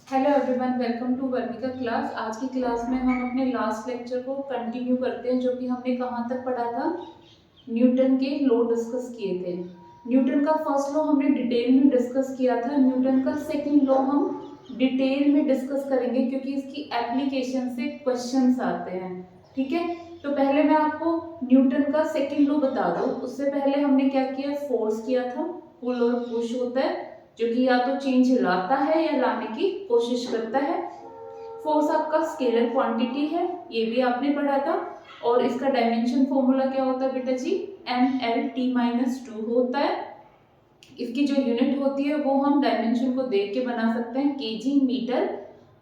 Hello everyone, welcome to Varnika class. आज की class में हम अपने लास्ट लेक्चर को कंटिन्यू करते हैं, जो कि हमने कहाँ तक पढ़ा था। न्यूटन के लॉ डिस्कस किए थे। न्यूटन का फर्स्ट लॉ हमने डिटेल में डिस्कस किया था। न्यूटन का सेकंड लॉ हम डिटेल में डिस्कस करेंगे, क्योंकि इसकी एप्लीकेशन से क्वेश्चंस आते हैं। ठीक है, तो पहले मैं आपको न्यूटन का सेकंड लॉ बता दूं। उससे पहले हमने क्या किया, फोर्स किया था। पुल और पुश होता है, जो कि या तो चेंज लाता है या लाने की कोशिश करता है। फोर्स आपका स्केलर क्वांटिटी है, ये भी आपने पढ़ा था। और इसका डायमेंशन फॉर्मूला क्या होता है बेटा जी, MLT-2 होता है। इसकी जो यूनिट होती है वो हम डायमेंशन को देख के बना सकते हैं, केजी मीटर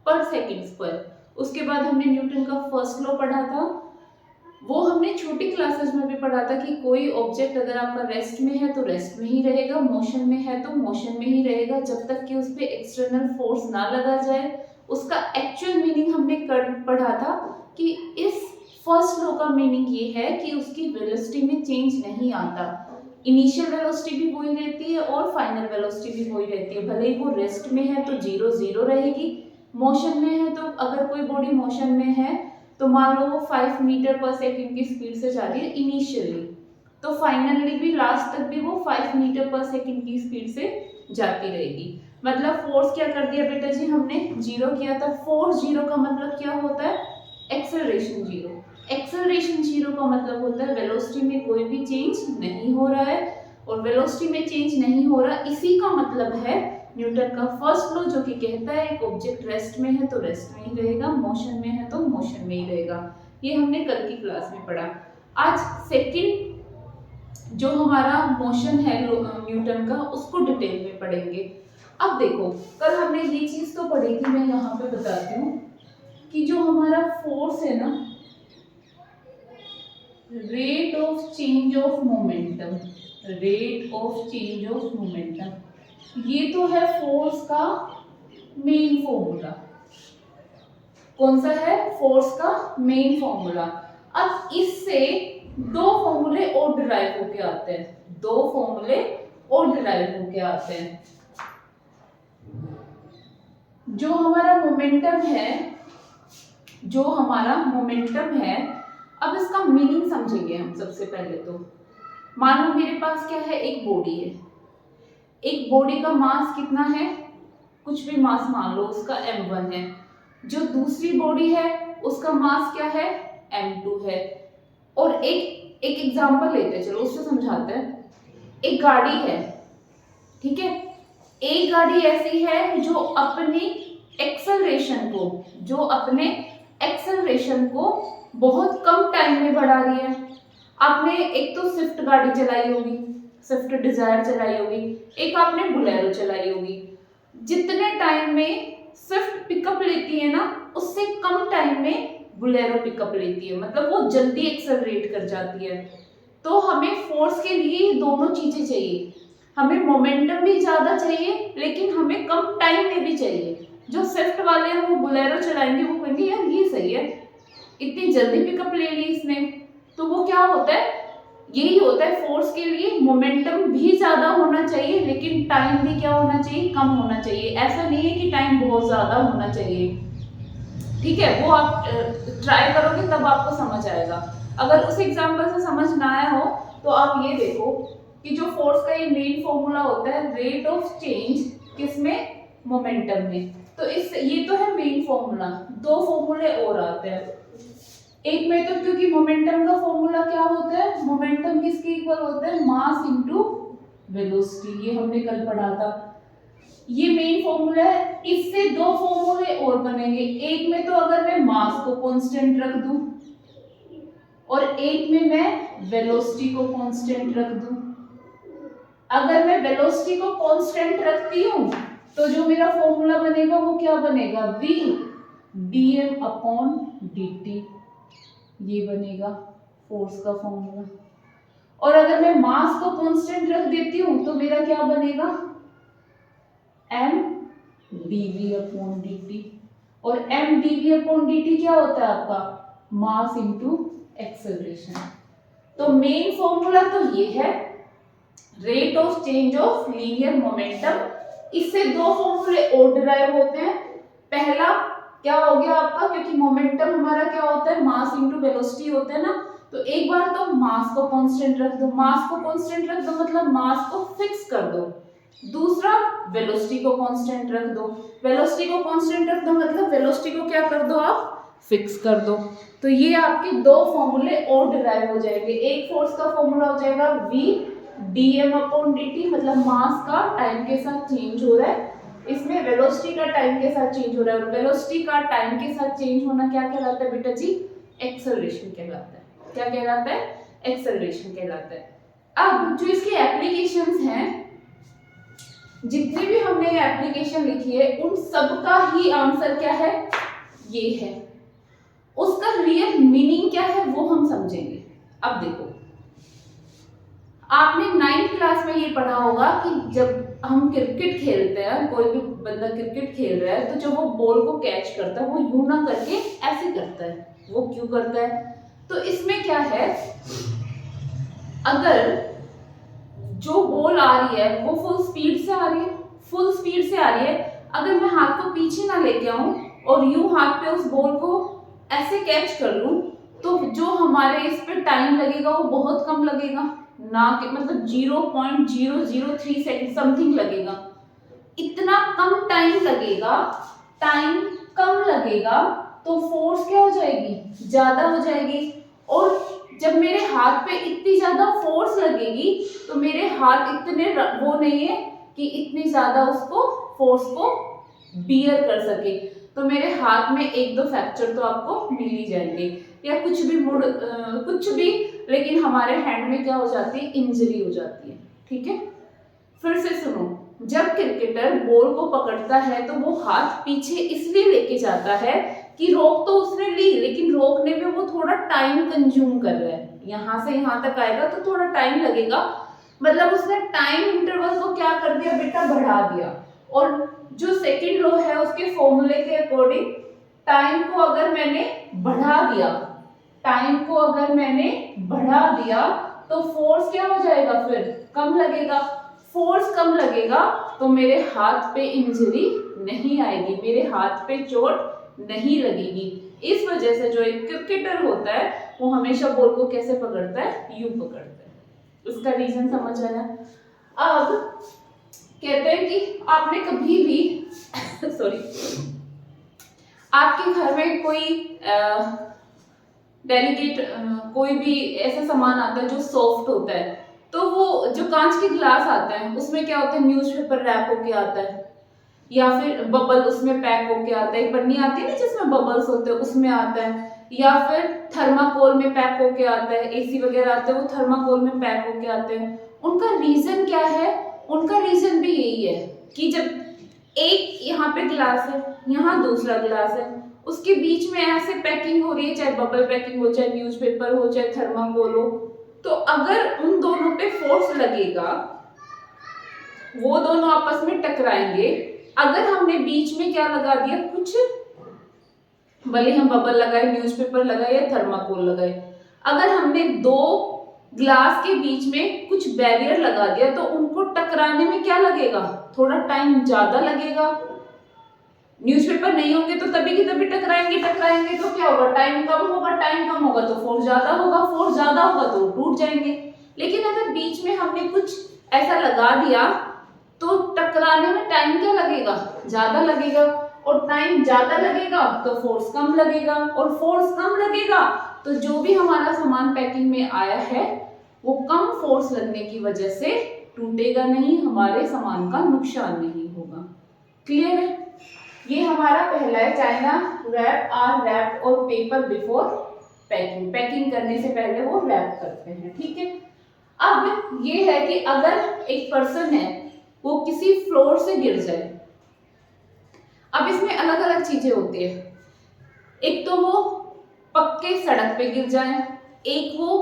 पर सेकेंड स्क्वायर। उसके बाद हमने न्यूटन का फर्स्ट लॉ पढ़ा था। वो हमने छोटी क्लासेस में भी पढ़ा था कि कोई ऑब्जेक्ट अगर आपका रेस्ट में है तो रेस्ट में ही रहेगा, मोशन में है तो मोशन में ही रहेगा, जब तक कि उस पर एक्सटर्नल फोर्स ना लगा जाए। उसका एक्चुअल मीनिंग हमने पढ़ा था कि इस फर्स्ट लॉ का मीनिंग ये है कि उसकी वेलोसिटी में चेंज नहीं आता। इनिशियल वेलोसिटी भी वही रहती है और फाइनल वेलोसिटी भी वही रहती है। भले ही वो रेस्ट में है तो जीरो जीरो रहेगी, मोशन में है तो अगर कोई बॉडी मोशन में है तो मान लो वो 5 मीटर पर सेकंड की स्पीड से जा रही है इनिशियली, तो फाइनली भी लास्ट तक भी वो 5 मीटर पर सेकंड की स्पीड से जाती रहेगी। मतलब फोर्स क्या कर दिया बेटा जी, हमने जीरो किया था। फोर्स जीरो का मतलब क्या होता है, एक्सेलरेशन जीरो। एक्सेलरेशन जीरो का मतलब होता है वेलोसिटी में कोई भी चेंज नहीं हो रहा है। और वेलोसिटी में चेंज नहीं हो रहा, इसी का मतलब है न्यूटन का फर्स्ट लॉ, जो कि कहता है एक ऑब्जेक्ट रेस्ट में है तो रेस्ट में ही रहेगा, मोशन में है तो मोशन में ही रहेगा। ये हमने कल की क्लास में पढ़ा। आज सेकंड जो हमारा मोशन है न्यूटन का, उसको डिटेल में पढ़ेंगे। अब देखो, कल हमने ये चीज तो पढ़ी थी, मैं यहाँ पे बताती हूँ कि जो हमारा फोर्स है ना, rate of change of momentum, rate of change of momentum, ये तो है फोर्स का मेन फॉर्मूला। कौन सा है, फोर्स का मेन फॉर्मूला। अब इससे दो फॉर्मूले और डिराइव होके आते हैं, दो फॉर्मूले और डिराइव होके आते हैं। जो हमारा मोमेंटम है, जो हमारा मोमेंटम है, अब इसका मीनिंग समझेंगे हम। सबसे पहले तो मान लो मेरे पास क्या है, एक बॉडी है। एक बॉडी का मास कितना है, कुछ भी मास मान लो, उसका m1 है। जो दूसरी बॉडी है उसका मास क्या है, m2 है। और एक एग्जांपल लेते हैं, चलो उससे समझाते हैं। एक गाड़ी है, ठीक है। एक गाड़ी ऐसी है जो अपने एक्सेलरेशन को बहुत कम टाइम में बढ़ा रही है। आपने एक तो स्विफ्ट गाड़ी चलाई होगी, स्विफ्ट डिजायर चलाई होगी, एक आपने बुलेरो चलाई होगी। जितने टाइम में स्विफ्ट पिकअप लेती है ना, उससे कम टाइम में बुलेरो पिकअप लेती है, मतलब वो जल्दी एक्सेलरेट कर जाती है। तो हमें फोर्स के लिए दोनों चीजें चाहिए। हमें मोमेंटम भी ज्यादा चाहिए, लेकिन हमें कम टाइम में भी चाहिए। जो स्विफ्ट वाले हैं वो बुलेरो चलाएंगे, वो कहेंगे यार ये सही है, इतनी जल्दी पिकअप ले ली इसने। तो वो क्या होता है, यही होता है फोर्स के लिए। मोमेंटम भी ज्यादा होना चाहिए, लेकिन टाइम भी क्या होना चाहिए, कम होना चाहिए। ऐसा नहीं है कि टाइम बहुत ज्यादा होना चाहिए, ठीक है। वो आप ट्राई करोगे तब आपको समझ आएगा। अगर उस एग्जांपल से समझ ना आया हो तो आप ये देखो कि जो फोर्स का ये मेन फॉर्मूला होता है, रेट ऑफ चेंज किसमें, मोमेंटम में। तो इस ये तो है मेन फॉर्मूला, दो फॉर्मूले और आते हैं। एक में तो क्योंकि मोमेंटम का फॉर्मूला क्या होता है, मोमेंटम किसके इक्वल होता है, मास इनटू वेलोसिटी, ये हमने कल पढ़ा था। ये मेन फॉर्मूला है। इससे दो फॉर्मूले और बनेंगे। एक में तो अगर मैं मास को कांस्टेंट रख दूं और एक में मैं वेलोसिटी को कांस्टेंट रख दूं। अगर मैं वेलोसिटी को कांस्टेंट रखती हूं तो जो मेरा फॉर्मूला बनेगा वो क्या बनेगा, v dm/dt, ये बनेगा फोर्स का फॉर्मूला। और अगर मैं मास को कांस्टेंट रख देती हूं तो मेरा क्या बनेगा, m dv/dt। और m dv/dt क्या होता है आपका, मास इनटू एक्सेलरेशन। तो मेन फॉर्मूला तो ये है, rate of change of linear momentum. इससे दो फॉर्मूले और डिराइव होते हैं। पहला क्या हो गया आपका, क्योंकि मोमेंटम हमारा क्या होता है, मास इनटू वेलोसिटी होता है ना, तो एक बार तो मास को कांस्टेंट रख दो, मास को कांस्टेंट रख दो मतलब मास को फिक्स कर दो। दूसरा वेलोसिटी को कांस्टेंट रख दो, वेलोसिटी को कांस्टेंट रख दो मतलब वेलोसिटी को क्या कर दो आप, फिक्स कर दो। तो ये आपके दो फॉर्मूले और डिराइव हो जाएंगे। एक फोर्स का फॉर्मूला हो जाएगा v dm/dt, मतलब मास का टाइम के साथ चेंज हो रहा है, इसमें वेलोसिटी का टाइम के साथ चेंज हो रहा है, और वेलोसिटी का टाइम के साथ चेंज होना क्या कहलाता है बेटा जी, एक्सेलरेशन कहलाता है। क्या कहलाता है, एक्सेलरेशन कहलाता है। अब जो इसकी एप्लीकेशंस हैं, जितनी भी हमने एप्लीकेशन लिखी है उन सब का ही आंसर क्या है, ये है। उसका रियल मीनिंग क्या है वो हम समझेंगे। अब देखो, आपने 9th क्लास में ये पढ़ा होगा कि जब हम क्रिकेट खेलते हैं, कोई भी बंदा क्रिकेट खेल रहा है, तो जब वो बॉल को कैच करता है वो यूं ना करके ऐसे करता है। वो क्यों करता है, तो इसमें क्या है, अगर जो बॉल आ रही है वो फुल स्पीड से आ रही है, फुल स्पीड से आ रही है, अगर मैं हाथ को पीछे ना लेके आऊं और यूं हाथ पे उस बॉल को ऐसे कैच कर लूं, तो जो हमारे इस पे टाइम लगेगा वो बहुत कम लगेगा, ना कि मतलब 0.003 सेकंड समथिंग लगेगा। इतना कम टाइम लगेगा, टाइम कम लगेगा, तो फोर्स क्या हो जाएगी, ज्यादा हो जाएगी। और जब मेरे हाथ पे इतनी ज्यादा फोर्स लगेगी तो मेरे हाथ इतने वो नहीं है कि इतनी ज्यादा उसको फोर्स को बियर कर सके, तो मेरे हाथ में एक दो फ्रैक्चर तो आपको मिल ही जाएंगे, या कुछ भी कुछ भी, लेकिन हमारे हैंड में क्या हो जाती है, इंजरी हो जाती है। ठीक है, फिर से सुनो, जब क्रिकेटर बॉल को पकड़ता है तो वो हाथ पीछे इसलिए लेके जाता है कि रोक तो उसने ली, लेकिन रोकने में वो थोड़ा टाइम कंज्यूम कर रहा है, यहां से यहां तक आएगा तो थोड़ा टाइम लगेगा, मतलब उसने टाइम इंटरवल को क्या कर दिया बेटा, बढ़ा दिया। और जो सेकंड लॉ है उसके फॉर्मूले के अकॉर्डिंग टाइम को अगर मैंने बढ़ा दिया, टाइम को अगर मैंने बढ़ा दिया तो फोर्स क्या हो जाएगा, फिर कम लगेगा। फोर्स कम लगेगा तो मेरे हाथ पे इंजरी नहीं आएगी, मेरे हाथ पे चोट नहीं लगेगी। इस वजह से जो एक क्रिकेटर होता है वो हमेशा बॉल को कैसे पकड़ता है, यूं पकड़ता है। उसका रीजन समझ आया। अब कहते हैं कि आपने कभी भी सॉरी, आपके घर में कोई डेलिकेट कोई भी ऐसा सामान आता है जो सॉफ्ट होता है, तो वो जो कांच के ग्लास आते हैं उसमें क्या होता है, न्यूज़पेपर रैप होके आता है, या फिर बबल उसमें पैक होके आता है, एक पन्नी आती है ना जिसमें बबल्स होते हैं उसमें आता है, या फिर थर्माकोल में पैक होके आता है, एसी वगैरह आते हैं वो थर्माकोल में पैक होके आते हैं। उनका रीजन क्या है, उनका रीजन भी यही है कि जब एक यहाँ पे ग्लास है, यहाँ दूसरा ग्लास है, उसके बीच में ऐसे पैकिंग हो रही है, चाहे बबल पैकिंग हो, चाहे न्यूज़पेपर हो, चाहे थर्माकोल हो, तो अगर उन दोनों पे फोर्स लगेगा, वो दोनों आपस में टकराएंगे। अगर हमने बीच में क्या लगा दिया, कुछ भले हम बबल लगाए, न्यूज़पेपर लगाए या थर्माकोल लगाए, अगर हमने दो ग्लास के बीच में कुछ बैरियर लगा दिया तो उनको टकराने में क्या लगेगा, थोड़ा टाइम ज्यादा लगेगा। न्यूज़पेपर नहीं होंगे तो तभी की तभी टकराएंगे, टकराएंगे तो क्या होगा, टाइम कम होगा, टाइम कम होगा तो फोर्स ज्यादा होगा, फोर्स ज्यादा होगा तो टूट जाएंगे। लेकिन अगर बीच में हमने कुछ ऐसा लगा दिया तो टकराने में टाइम क्या लगेगा, ज्यादा लगेगा, और टाइम ज्यादा लगेगा तो फोर्स कम लगेगा, और फोर्स कम लगेगा तो जो भी हमारा सामान पैकिंग में आया है वो कम फोर्स लगने की वजह से टूटेगा नहीं, हमारे सामान का नुकसान नहीं होगा। क्लियर है? ये हमारा पहला है, चाइना रैप आर रैप और पेपर बिफोर पैकिंग, पैकिंग करने से पहले वो रैप करते हैं। ठीक है, अब ये है कि अगर एक पर्सन है वो किसी फ्लोर से गिर जाए, अब इसमें अलग अलग चीजें होती है, एक तो वो पक्के सड़क पे गिर जाए, एक वो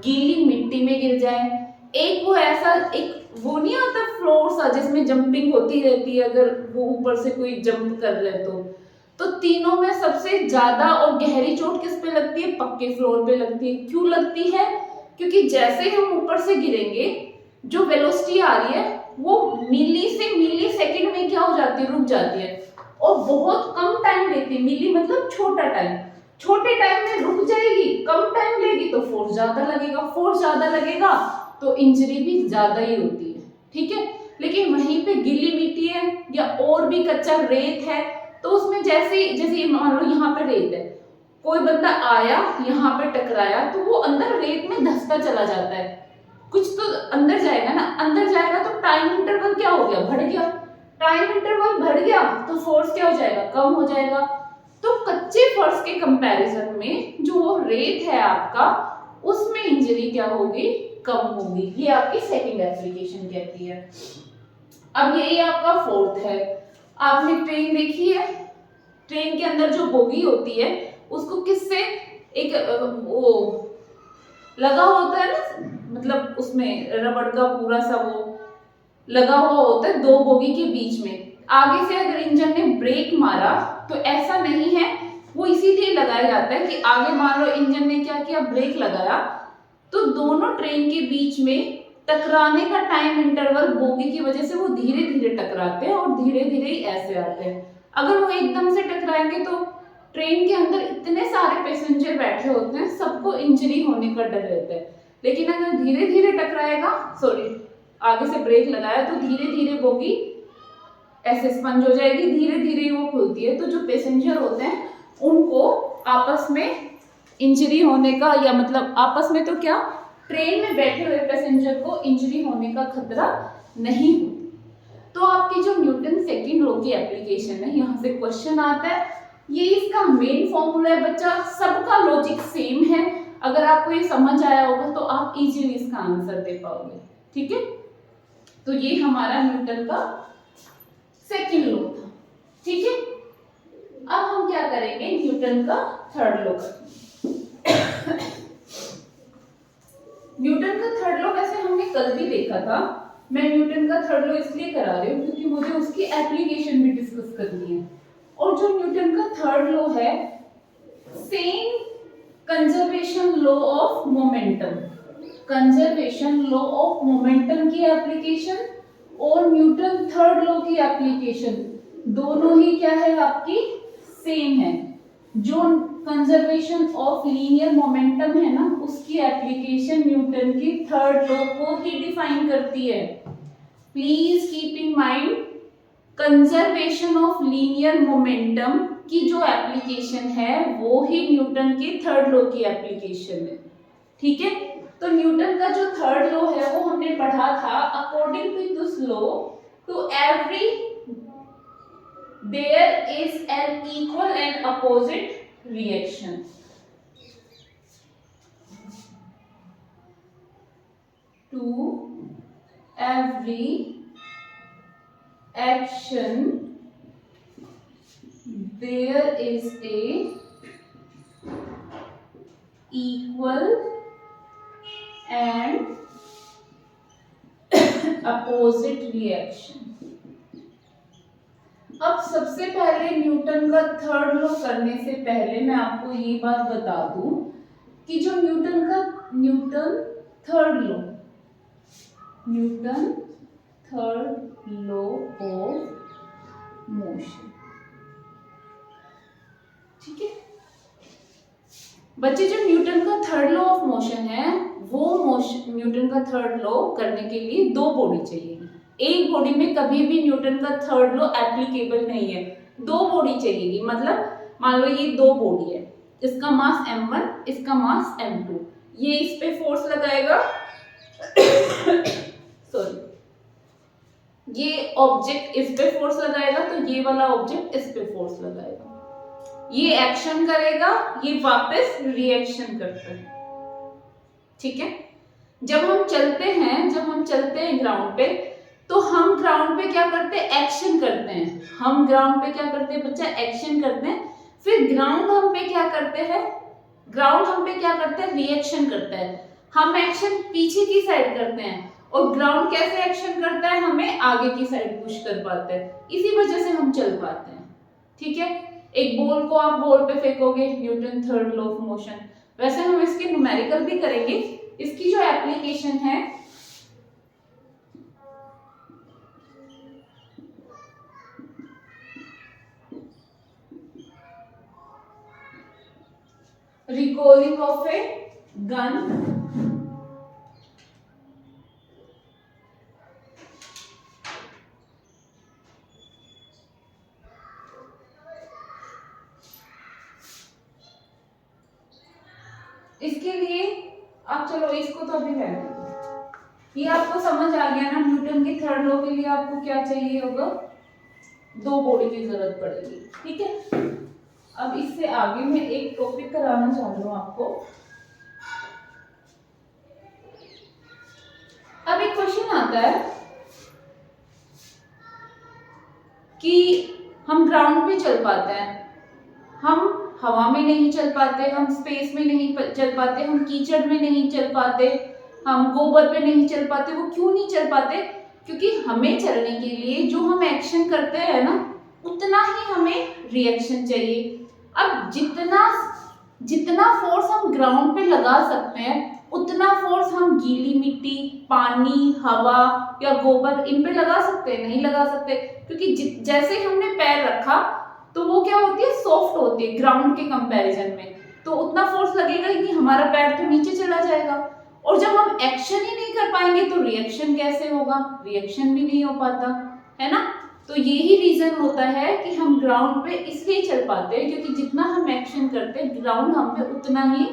गीली मिट्टी में गिर जाए, एक वो ऐसा एक वो नहीं आता फ्लोर सा जिसमें जंपिंग होती रहती है, अगर वो ऊपर से कोई जंप कर रहे तो तीनों में सबसे ज्यादा और गहरी चोट किस पे लगती है, पक्के फ्लोर पे लगती है। क्यों लगती है, क्योंकि जैसे हम ऊपर से गिरेंगे जो वेलोसिटी आ रही है वो मिली से मिली सेकंड में क्या हो जाती है, रुक जाती है, और बहुत कम टाइम लेती है, मिली मतलब छोटा टाइम, छोटे टाइम में रुक जाएगी, कम टाइम लेगी तो फोर्स ज्यादा लगेगा, फोर्स ज्यादा लगेगा तो इंजरी भी ज्यादा ही होती है, ठीक है। लेकिन वहीं पे गीली मिट्टी है या और भी कच्चा रेत है तो उसमें जैसे मान लो यहाँ पे रेत है, कोई बंदा आया यहाँ पे टकराया तो वो अंदर रेत में धंसता चला जाता है, कुछ तो अंदर जाएगा ना, अंदर जाएगा तो टाइम इंटरवल क्या हो गया, बढ़ गया, टाइम इंटरवल बढ़ गया तो फोर्स क्या हो जाएगा, कम हो जाएगा। तो कच्चे फर्श के कंपैरिजन में जो वो रेत है आपका, उसमें इंजरी क्या होगी, कम होगी। ये आपकी सेकंड एप्लीकेशन कहती है। अब यही आपका फोर्थ है। आपने ट्रेन देखी है, ट्रेन के अंदर जो बोगी होती है उसको किससे एक वो लगा होता है ना, मतलब उसमें रबड़ का पूरा सा वो लगा हुआ होता है दो बोगी के बीच में। आगे से अगर इंजन ने ब्रेक मारा तो ऐसा नहीं है, वो इसीलिए लगाया जाता है कि आगे मान लो इंजन ने क्या किया, ब्रेक लगाया तो दोनों ट्रेन के बीच में टकराने का टाइम इंटरवल बोगी की वजह से वो धीरे धीरे टकराते हैं और धीरे धीरे ही ऐसे आते हैं। अगर वो एकदम से टकराएंगे तो ट्रेन के अंदर इतने सारे पैसेंजर बैठे होते हैं, सबको इंजरी होने का डर रहता है। लेकिन अगर धीरे धीरे टकराएगा, सॉरी आगे से ब्रेक लगाया तो धीरे धीरे बोगी ऐसे स्पंज हो जाएगी, धीरे धीरे वो खुलती है, तो जो पैसेंजर होते हैं उनको आपस में इंजरी होने का, या मतलब आपस में तो क्या, ट्रेन में बैठे हुए पैसेंजर को इंजरी होने का खतरा नहीं होता। तो आपकी जो न्यूटन सेकंड लॉ की एप्लीकेशन है, यहाँ से क्वेश्चन आता है, ये इसका मेन फॉर्मूला है बच्चा, सबका लॉजिक सेम है। अगर आपको ये समझ आया होगा तो आप इजीली इसका आंसर दे पाओगे, ठीक है। तो ये हमारा न्यूटन का सेकंड लॉ था, ठीक है। अब हम क्या करेंगे, न्यूटन का थर्ड लॉ करेंगे। न्यूटन का थर्ड लॉ वैसे हमने कल भी देखा था, मैं न्यूटन का थर्ड लॉ इसलिए करा रही हूँ क्योंकि मुझे उसकी एप्लीकेशन भी डिस्कस करनी है। और जो न्यूटन का थर्ड लॉ है, same conservation law of momentum, conservation law of momentum की एप्लीकेशन और न्यूटन थर्ड लॉ की एप्लीकेशन दोनों ही क्या है आपकी, सेम है। जो कंजर्वेशन ऑफ लीनियर मोमेंटम है ना, उसकी एप्लीकेशन न्यूटन की थर्ड लॉ को ही डिफाइन करती है। Please keep in mind, conservation of linear momentum की जो एप्लीकेशन है वो ही न्यूटन की थर्ड लॉ की एप्लीकेशन है, ठीक है। तो न्यूटन का जो थर्ड लॉ है वो हमने पढ़ा था, according to this law to every there is an equal and opposite reaction. To every action there is a equal and opposite reaction. अब सबसे पहले न्यूटन का थर्ड लॉ करने से पहले मैं आपको ये बात बता दूं कि जो Newton third law of motion, ठीक है बच्चे। जो न्यूटन का थर्ड लॉ ऑफ मोशन है, वो न्यूटन का थर्ड लॉ करने के लिए दो बॉडी चाहिए। एक बॉडी में कभी भी न्यूटन का थर्ड लॉ एप्लीकेबल नहीं है, दो बॉडी चाहिएगी। मतलब मान लो ये दो बॉडी है, इसका मास m1, इसका मास m2, ये इस पे फोर्स लगाएगा सॉरी, ये ऑब्जेक्ट इस पे फोर्स लगाएगा तो ये वाला ऑब्जेक्ट इस पे फोर्स लगाएगा, ये एक्शन करेगा, ये वापस रिएक्शन करता है, ठीक है। जब हम चलते हैं ग्राउंड पे, तो हम ग्राउंड पे क्या करते हैं, एक्शन करते हैं। हम ग्राउंड पे क्या करते हैं बच्चा, एक्शन करते हैं। फिर ग्राउंड हम पे क्या करते हैं, रिएक्शन करता है। हम एक्शन पीछे की साइड करते हैं और ग्राउंड कैसे एक्शन करता है, हमें आगे की साइड पुश कर पाता है, इसी वजह से हम चल पाते हैं, ठीक है। एक बॉल को आप बॉल पे फेंकोगे, Newton third law of motion. वैसे हम इसके न्यूमेरिकल भी करेंगे। इसकी जो एप्लीकेशन है, recoiling of a gun, इसके लिए आप चलो इसको तो अभी है, ये आपको समझ आ गया ना, न्यूटन के थर्ड लॉ के लिए आपको क्या चाहिए होगा, दो बॉडी की जरूरत पड़ेगी, ठीक है। अब इससे आगे मैं एक टॉपिक कराना चाह रही हूँ आपको। अब एक क्वेश्चन आता है कि हम ग्राउंड पे चल पाते हैं, हम हवा में नहीं चल पाते, हम स्पेस में नहीं चल पाते, हम कीचड़ में नहीं चल पाते, हम गोबर पे नहीं चल पाते। वो क्यों नहीं चल पाते? क्योंकि हमें चलने के लिए जो हम एक्शन करते हैं ना, उतना ही हमें रिएक्शन चाहिए। अब जितना फोर्स हम ग्राउंड पे लगा सकते हैं, उतना फोर्स हम गीली मिट्टी, पानी, हवा या गोबर इन पे लगा सकते हैं? नहीं लगा सकते, क्योंकि जैसे हमने पैर रखा तो वो क्या होती है, सॉफ्ट होती है ग्राउंड के कंपैरिजन में, तो उतना फोर्स लगेगा ही नहीं, हमारा पैर तो नीचे चला जाएगा। और जब हम एक्शन ही नहीं कर पाएंगे तो रिएक्शन कैसे होगा? रिएक्शन भी नहीं हो पाता, है ना। तो यही रीजन होता है कि हम ग्राउंड पे इसलिए चल पाते हैं क्योंकि जितना हम एक्शन करते हैं ग्राउंड हम पे उतना ही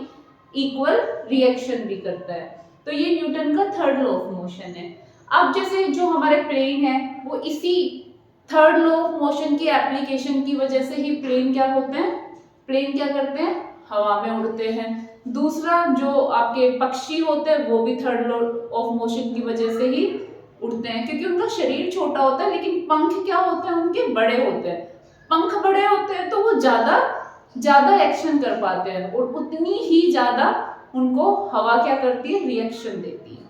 इक्वल रिएक्शन भी करता है। तो ये न्यूटन का थर्ड लॉ ऑफ मोशन है। अब जैसे जो हमारे प्लेन है वो इसी थर्ड लॉ ऑफ मोशन की एप्लीकेशन की वजह से ही प्लेन क्या होते हैं, प्लेन क्या करते हैं, हवा में उड़ते हैं। दूसरा जो आपके पक्षी होते हैं वो भी थर्ड लॉ ऑफ मोशन की वजह से ही उड़ते हैं, क्योंकि उनका शरीर छोटा होता है लेकिन पंख क्या होते हैं उनके बड़े होते हैं। पंख बड़े होते हैं तो वो ज्यादा एक्शन कर पाते हैं और उतनी ही ज्यादा उनको हवा क्या करती है, रिएक्शन देती है,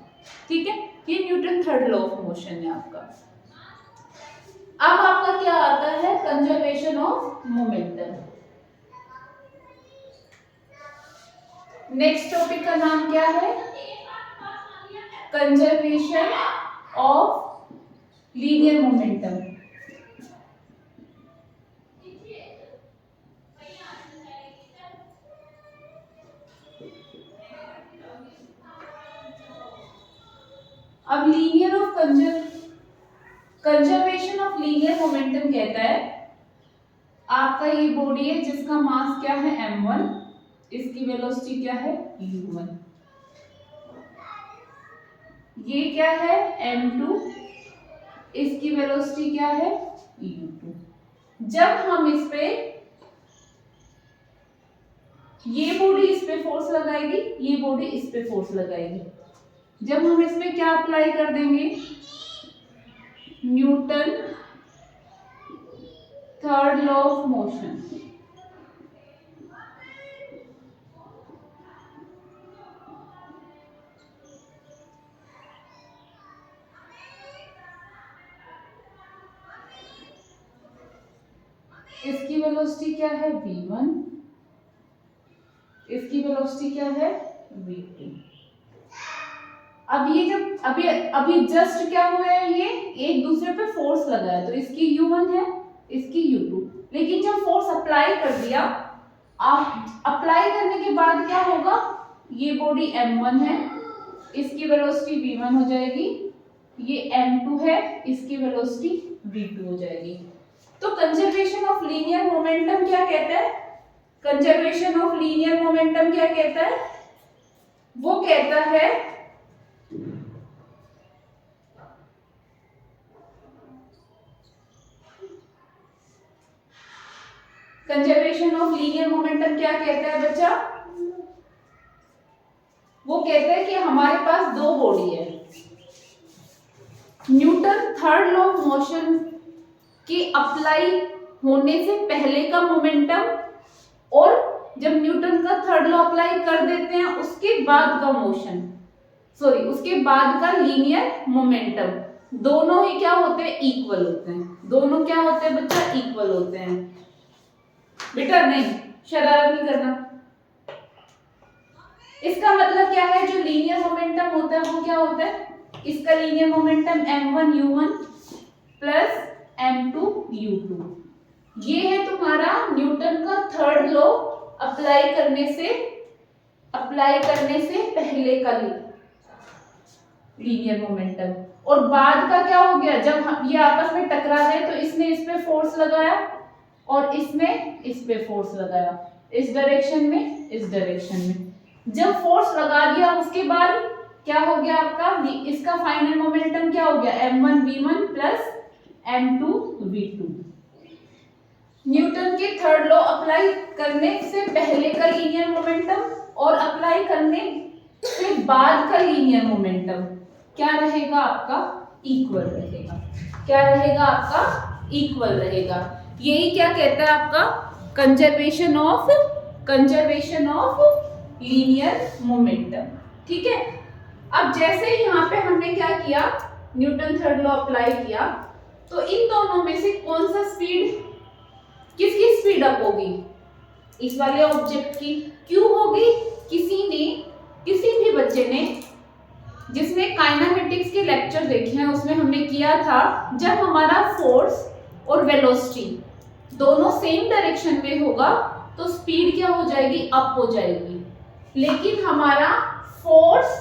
ठीक है। ये Newton third law of motion है आपका। अब आपका क्या आता है, conservation of momentum. Next topic का नाम क्या है, कंजर्वेशन ऑफ लीनियर मोमेंटम। अब linear of conservation of linear momentum कहता है आपका ये बॉडी है जिसका मास क्या है m1, इसकी वेलोसिटी क्या है u1, ये क्या है m2, इसकी वेलोसिटी क्या है u2। जब हम इस पे, ये बॉडी इस पे फोर्स लगाएगी, ये बॉडी इस पे फोर्स लगाएगी, जब हम इस पे क्या अप्लाई कर देंगे, Newton third law of motion. इसकी वेलोसिटी क्या है v1, इसकी वेलोसिटी क्या है v2। अब ये जब अभी जस्ट क्या हुआ है, ये एक दूसरे पे फोर्स लगा है, तो इसकी u1 है, इसकी u2। लेकिन जब फोर्स अप्लाई कर दिया, आप अप्लाई करने के बाद क्या होगा, ये बॉडी m1 है, इसकी वेलोसिटी v1 हो जाएगी, ये m2 है, इसकी वेलोसिटी v2 हो जाएगी। तो कंजर्वेशन ऑफ लीनियर मोमेंटम क्या कहता है, कंजर्वेशन ऑफ लीनियर मोमेंटम क्या कहता है, वो कहता है कंजर्वेशन ऑफ लीनियर मोमेंटम क्या कहता है बच्चा, वो कहता है कि हमारे पास दो बॉडी है, Newton third law of motion के अप्लाई होने से पहले का मोमेंटम और जब न्यूटन का थर्ड लॉ अप्लाई कर देते हैं उसके बाद का मोशन, सॉरी उसके बाद का लीनियर मोमेंटम, दोनों ही क्या होते हैं, इक्वल होते हैं। दोनों क्या होते हैं बच्चा, इक्वल होते हैं। बेटा नहीं, शरारत नहीं करना। इसका मतलब क्या है, जो लीनियर मोमेंटम होता है वो क्या होता है, इसका linear momentum m1 u1 plus m2 u2। ये है तुम्हारा न्यूटन का थर्ड लॉ अप्लाई करने से अप्लाई करने से पहले का लीनियर मोमेंटम, और बाद का क्या हो गया, जब ये आपस में टकरा गए तो इसने इस पे फोर्स लगाया और इसने इस पे फोर्स लगाया, इस डायरेक्शन में इस डायरेक्शन में। जब फोर्स लगा दिया उसके बाद क्या हो गया आपका, इसका फाइनल मोमेंटम क्या हो गया, m1v1 प्लस m2v2। न्यूटन के थर्ड लॉ अप्लाई करने से पहले का लीनियर मोमेंटम और अप्लाई करने से बाद का लीनियर मोमेंटम क्या रहेगा आपका, इक्वल रहेगा। क्या रहेगा आपका, इक्वल रहेगा। यही क्या कहता है आपका, कंजर्वेशन ऑफ लीनियर मोमेंटम। ठीक है, अब जैसे यहाँ पे हमने क्या किया, न्यूटन थर्ड लॉ अप्लाई किया, तो इन दोनों में से कौन सा स्पीड, किसकी स्पीड अप होगी, इस वाले ऑब्जेक्ट की। क्यों होगी, किसी भी बच्चे ने जिसने काइनेमेटिक्स के लेक्चर देखे हैं उसमें हमने किया था, जब हमारा फोर्स और वेलोसिटी दोनों सेम डायरेक्शन में होगा तो स्पीड क्या हो जाएगी, अप हो जाएगी। लेकिन हमारा फोर्स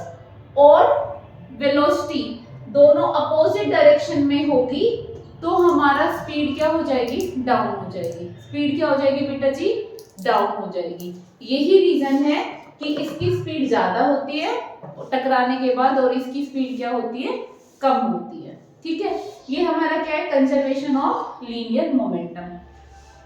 और वेलोसिटी दोनों अपोजिट डायरेक्शन में होगी तो हमारा स्पीड क्या हो जाएगी, डाउन हो जाएगी। स्पीड क्या हो जाएगी बेटा जी, डाउन हो जाएगी। यही रीजन है कि इसकी स्पीड ज्यादा होती है टकराने के बाद और इसकी स्पीड क्या होती है, कम होती है। ठीक है, ये हमारा क्या है, कंजर्वेशन ऑफ लीनियर मोमेंटम।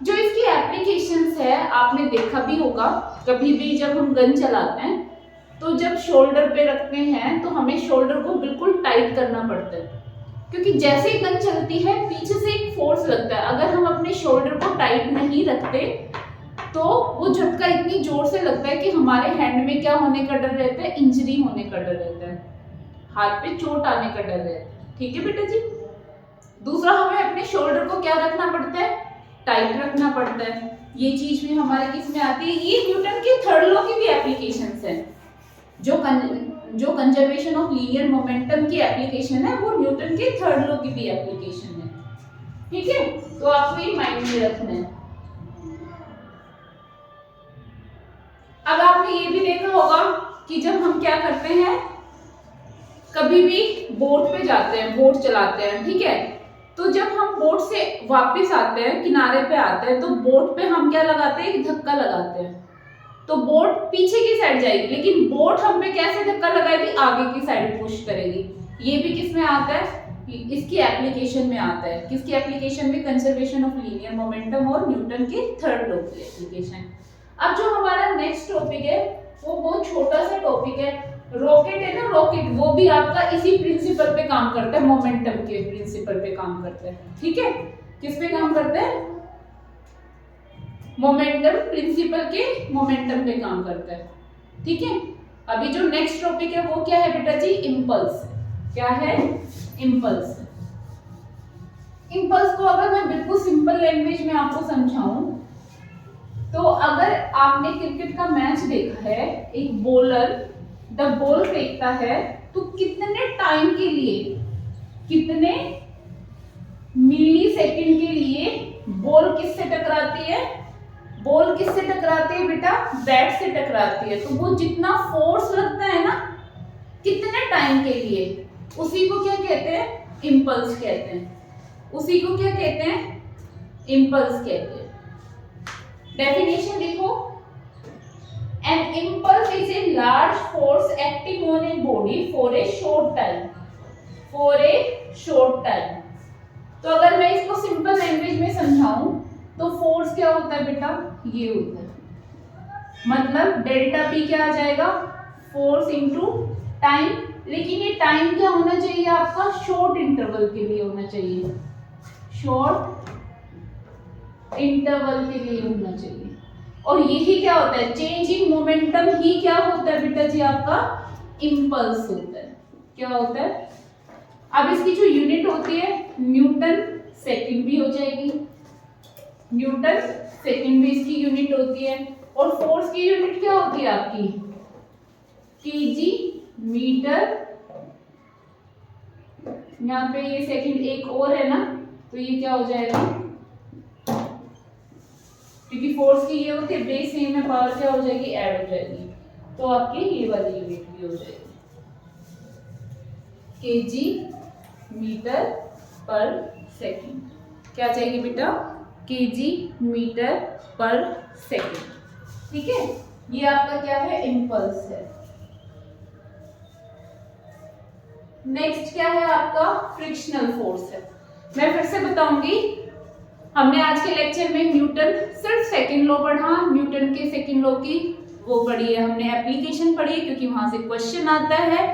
जो इसकी एप्लीकेशंस है आपने देखा भी होगा, कभी भी जब हम गन चलाते हैं तो जब शोल्डर पे रखते हैं तो हमें शोल्डर को बिल्कुल टाइट करना पड़ता है, क्योंकि जैसे ही गन चलती है पीछे से एक फोर्स लगता है। अगर हम अपने शोल्डर को टाइट नहीं रखते तो वो झटका इतनी जोर से लगता है कि हमारे हैंड में क्या होने का डर रहता है, इंजरी होने का डर रहता है, हाथ पे चोट आने का डर रहता है। ठीक है बेटा जी। दूसरा, हमें अपने शोल्डर को क्या रखना पड़ता है, टाइट रखना पड़ता है। ये चीज भी हमारे किस में आती है, ये न्यूटन के थर्ड लॉ की भी एप्लीकेशंस है। जो कंजर्वेशन ऑफ लीनियर मोमेंटम की एप्लीकेशन है वो न्यूटन के थर्ड लॉ की भी एप्लीकेशन है। ठीक है, तो आपको ये माइंड में रखना है। अब आपने ये भी देखा होगा कि जब हम क्या करते हैं, कभी भी बोट पे जाते हैं, बोट चलाते हैं, ठीक है, तो जब हम बोट से वापस आते हैं, किनारे पे आते हैं, तो बोट पे हम क्या लगाते हैं, एक धक्का लगाते हैं, तो बोट पीछे की साइड जाएगी, लेकिन बोट हम पे कैसे धक्का लगाएगी, आगे की साइड पुश करेगी। ये भी किस में आता है, इसकी एप्लीकेशन में आता है। किसकी एप्लीकेशन में, कंजर्वेशन ऑफ लीनियर मोमेंटम और न्यूटन के थर्ड लॉ की एप्लीकेशन। अब जो हमारा नेक्स्ट टॉपिक है वो बहुत छोटा सा टॉपिक है, रॉकेट है ना, रॉकेट, वो भी आपका इसी प्रिंसिपल पे काम करता है, मोमेंटम के प्रिंसिपल पे काम करता है। ठीक है, किस पे काम करता है, मोमेंटम प्रिंसिपल के मोमेंटम पे काम करता है। ठीक है, अभी जो नेक्स्ट टॉपिक है वो क्या है बेटा जी, इम्पल्स। क्या है, इम्पल्स। इम्पल्स को अगर मैं बिल्कुल सिंपल लैंग्वेज में आपको समझाऊं तो अगर आपने क्रिकेट का मैच देखा है, एक बॉलर द बॉल फेंकता है तो कितने टाइम के लिए, कितने मिली सेकेंड के लिए बॉल किससे टकराती है, बॉल किससे टकराती है बेटा, बैट से टकराती है। तो वो जितना फोर्स लगता है ना, कितने टाइम के लिए, उसी को क्या कहते हैं, इम्पल्स कहते हैं। उसी को क्या कहते हैं, इम्पल्स कहते हैं। डेफिनेशन देखो, an impulse is a large force acting on a body for a short time, for a short time. तो अगर मैं इसको सिंपल लैंग्वेज में समझाऊं तो फोर्स क्या होता है बेटा, ये होता है, मतलब डेल्टा पी क्या आ जाएगा, फोर्स इनटू टाइम। लेकिन ये टाइम क्या होना चाहिए आपका, शॉर्ट इंटरवल के लिए होना चाहिए, शॉर्ट इंटरवल के लिए होना चाहिए। और यही क्या होता है, चेंज इन मोमेंटम ही क्या होता है बेटा जी, आपका इम्पल्स होता है। क्या होता है, अब इसकी जो यूनिट होती है न्यूटन सेकंड भी हो जाएगी, न्यूटन सेकंड भी इसकी यूनिट होती है। और फोर्स की यूनिट क्या होती है आपकी, केजी मीटर। यहाँ पे ये सेकंड एक और है ना, तो ये क्या हो जाएगा, क्योंकि फोर्स की ये होती है बेस सेम है, पावर क्या हो जाएगी, ऐड हो जाएगी। तो आपके ये वाली यूनिट भी हो जाएगी केजी मीटर पर सेकंड। क्या चाहिए बेटा? केजी मीटर पर सेकंड। ठीक है, ये आपका क्या है? इम्पल्स है। नेक्स्ट क्या है आपका? फ्रिक्शनल फोर्स है। मैं फिर से बताऊंगी, हमने आज के लेक्चर में न्यूटन सिर्फ सेकंड लॉ पढ़ा, न्यूटन के सेकंड लॉ की वो पढ़ी है, हमने एप्लीकेशन पढ़ी है क्योंकि वहां से क्वेश्चन आता है।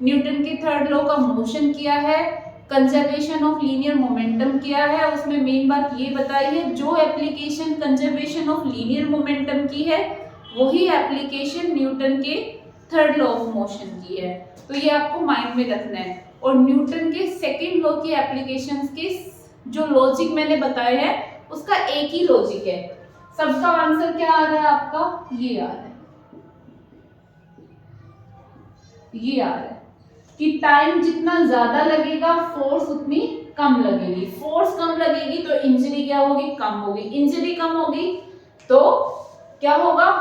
न्यूटन के थर्ड लॉ का मोशन किया है, कंजर्वेशन ऑफ लीनियर मोमेंटम किया है। उसमें मेन बात ये बताई है, जो application conservation of linear momentum की है वही एप्लीकेशन न्यूटन के थर्ड लॉ ऑफ मोशन की है। तो ये आपको माइंड में रखना है। और न्यूटन के सेकेंड लॉ की एप्लीकेशंस के जो लॉजिक मैंने बताया है उसका एक ही लॉजिक है। सबका आंसर क्या आ रहा है आपका? ये आ रहा है, ये आ रहा है कि टाइम जितना ज्यादा लगेगा फोर्स उतनी कम लगेगी। फोर्स कम लगेगी तो इंजरी क्या होगी? कम होगी। इंजरी कम होगी तो क्या होगा?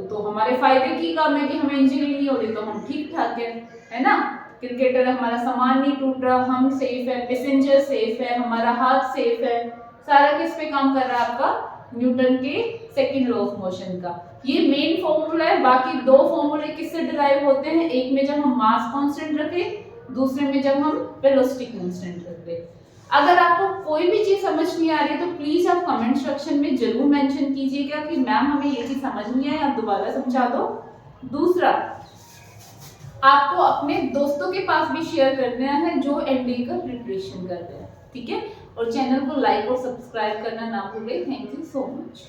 तो हमारे फायदे की काम है कि हमें इंजरी नहीं हो रही तो हम ठीक ठाक है ना? क्रिकेटर, हमारा सामान नहीं टूट रहा, हम सेफ है, पैसेंजर सेफ है, हमारा हाथ सेफ है। सारा किस पे काम कर रहा है आपका? न्यूटन के सेकंड लॉ ऑफ मोशन का। ये मेन फॉर्मूला है। बाकी दो फॉर्मूले किससे डिराइव होते हैं? एक में जब हम मास कांस्टेंट रखें, दूसरे में जब हम वेलोसिटी कांस्टेंट रखें। अगर आपको कोई भी चीज समझ नहीं आ रही तो प्लीज आप कमेंट सेक्शन में जरूर मेंशन कीजिएगा कि मैम हमें ये चीज समझ नहीं आई, आप दोबारा समझा दो। दूसरा, आपको अपने दोस्तों के पास भी शेयर करना है जो एनडीए का प्रिपरेशन कर रहे हैं, ठीक है? और चैनल को लाइक और सब्सक्राइब करना ना भूलें। Thank you so much.